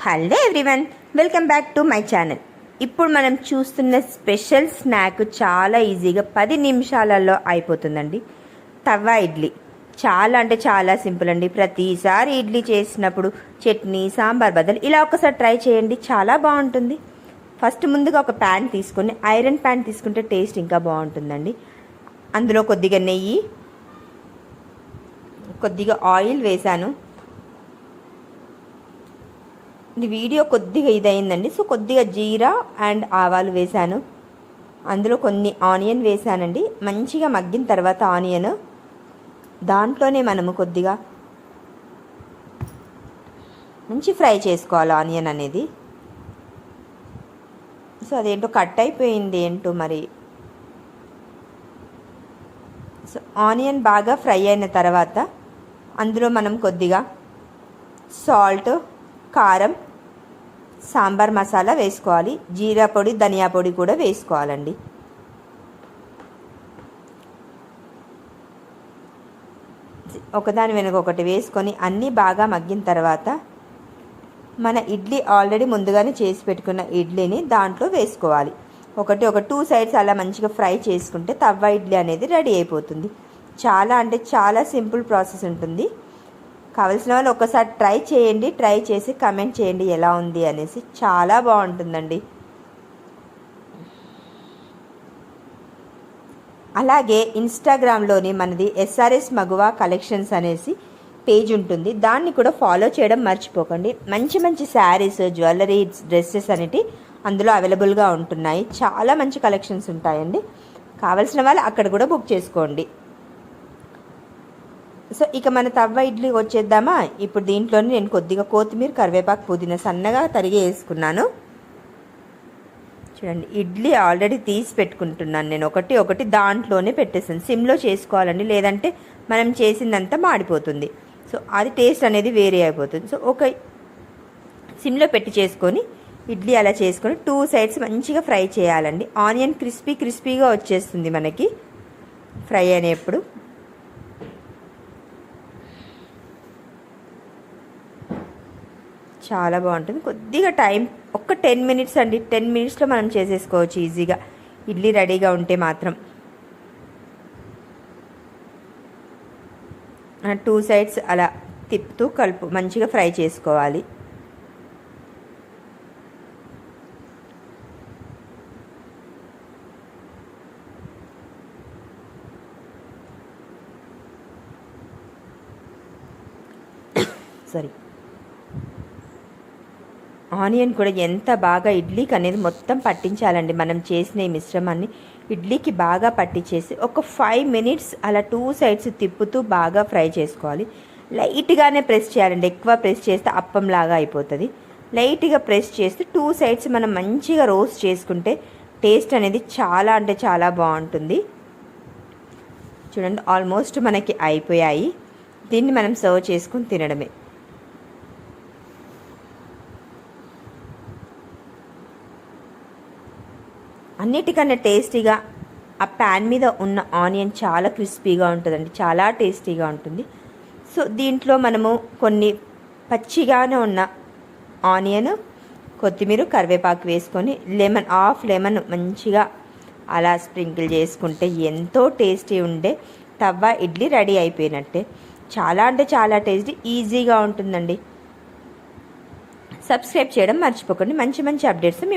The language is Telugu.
Hello everyone, welcome back to my channel. ఇప్పుడు మనం చూస్తున్న స్పెషల్ స్నాక్ చాలా ఈజీగా 10 నిమిషాలలో అయిపోతుందండి. తవ్వ ఇడ్లీ చాలా అంటే చాలా సింపుల్ అండి. ప్రతిసారి ఇడ్లీ చేసినప్పుడు చట్నీ సాంబార్ బదులు ఇలా ఒకసారి ట్రై చేయండి, చాలా బాగుంటుంది. ఫస్ట్ ముందుగా ఒక ప్యాన్ తీసుకొని, ఐరన్ ప్యాన్ తీసుకుంటే టేస్ట్ ఇంకా బాగుంటుందండి. అందులో కొద్దిగా నెయ్యి, కొద్దిగా ఆయిల్ వేసాను. ఇది వీడియో కొద్దిగా ఇదైందండి, సో కొద్దిగా జీరా అండ్ ఆవాలు వేసాను. అందులో కొన్ని ఆనియన్ వేసానండి. మంచిగా మగ్గిన తర్వాత ఆనియన్ దాంట్లోనే మనము కొద్దిగా మంచి ఫ్రై చేసుకోవాలి ఆనియన్ అనేది. సో అదేంటో కట్ అయిపోయింది ఏంటో మరి. సో ఆనియన్ బాగా ఫ్రై అయిన తర్వాత అందులో మనం కొద్దిగా సాల్ట్, కారం, సాంబార్ మసాలా వేసుకోవాలి. జీరా పొడి, ధనియా పొడి కూడా వేసుకోవాలండి. ఒకదాని వెనుక ఒకటి వేసుకొని అన్నీ బాగా మగ్గిన తర్వాత మన ఇడ్లీ ఆల్రెడీ ముందుగానే చేసి పెట్టుకున్న ఇడ్లీని దాంట్లో వేసుకోవాలి. ఒక 2 సైడ్స్ అలా మంచిగా ఫ్రై చేసుకుంటే తవ్వ ఇడ్లీ అనేది రెడీ అయిపోతుంది. చాలా అంటే చాలా సింపుల్ ప్రాసెస్ ఉంటుంది. కావలసిన వాళ్ళు ఒకసారి ట్రై చేయండి, ట్రై చేసి కమెంట్ చేయండి ఎలా ఉంది అనేసి. చాలా బాగుంటుందండి. అలాగే ఇన్స్టాగ్రామ్లోని మనది ఎస్ఆర్ఎస్ మగువా కలెక్షన్స్ అనేసి పేజ్ ఉంటుంది, దాన్ని కూడా ఫాలో చేయడం మర్చిపోకండి. మంచి మంచి శారీస్, జ్యువెలరీ, డ్రెస్సెస్ అనేవి అందులో అవైలబుల్గా ఉంటున్నాయి. చాలా మంచి కలెక్షన్స్ ఉంటాయండి. కావలసిన వాళ్ళు అక్కడ కూడా బుక్ చేసుకోండి. సో ఇక మన తవ్వ ఇడ్లీ వచ్చేద్దామా. ఇప్పుడు దీంట్లోనే నేను కొద్దిగా కొత్తిమీర, కరివేపాకు, పుదీనా సన్నగా తరిగి వేసుకున్నాను. చూడండి, ఇడ్లీ ఆల్రెడీ తీసి పెట్టుకుంటున్నాను నేను. ఒకటి దాంట్లోనే పెట్టేసాను. సిమ్లో చేసుకోవాలండి, లేదంటే మనం చేసిందంతా మాడిపోతుంది. సో అది టేస్ట్ అనేది వేరే అయిపోతుంది. సో ఒక సిమ్లో పెట్టి చేసుకొని ఇడ్లీ అలా చేసుకొని 2 సైడ్స్ మంచిగా ఫ్రై చేయాలండి. ఆనియన్ క్రిస్పీగా వచ్చేస్తుంది మనకి ఫ్రై అనేప్పుడు. చాలా బాగుంటుంది. కొద్దిగా టైం, ఒక 10 మినిట్స్ అండి. 10 మినిట్స్లో మనం చేసేసుకోవచ్చు ఈజీగా ఇడ్లీ రెడీగా ఉంటే మాత్రం. 2 సైడ్స్ అలా తిప్పుతూ మంచిగా ఫ్రై చేసుకోవాలి. సారీ, ఆనియన్ కూడా ఎంత బాగా ఇడ్లీకి అనేది మొత్తం పట్టించాలండి. మనం చేసిన ఈ మిశ్రమాన్ని ఇడ్లీకి బాగా పట్టించేసి ఒక 5 మినిట్స్ అలా 2 సైడ్స్ తిప్పుతూ బాగా ఫ్రై చేసుకోవాలి. లైట్గానే ప్రెస్ చేయాలండి, ఎక్కువ ప్రెస్ చేస్తే అప్పంలాగా అయిపోతుంది. లైట్గా ప్రెస్ చేస్తే 2 సైడ్స్ మనం మంచిగా రోస్ట్ చేసుకుంటే టేస్ట్ అనేది చాలా అంటే చాలా బాగుంటుంది. చూడండి, ఆల్మోస్ట్ మనకి అయిపోయాయి. దీన్ని మనం సర్వ్ చేసుకుని తినడమే. అన్నిటికన్నా టేస్టీగా ఆ ప్యాన్ మీద ఉన్న ఆనియన్ చాలా క్రిస్పీగా ఉంటుందండి, చాలా టేస్టీగా ఉంటుంది. సో దీంట్లో మనము కొన్ని పచ్చిగానే ఉన్న ఆనియన్, కొత్తిమీర, కరివేపాకు వేసుకొని హాఫ్ లెమన్ మంచిగా అలా స్ప్రింకిల్ చేసుకుంటే ఎంతో టేస్టీ ఉండే తవ్వ ఇడ్లీ రెడీ అయిపోయినట్టే. చాలా అంటే చాలా టేస్టీ, ఈజీగా ఉంటుందండి. సబ్స్క్రైబ్ చేయడం మర్చిపోకండి. మంచి మంచి అప్డేట్స్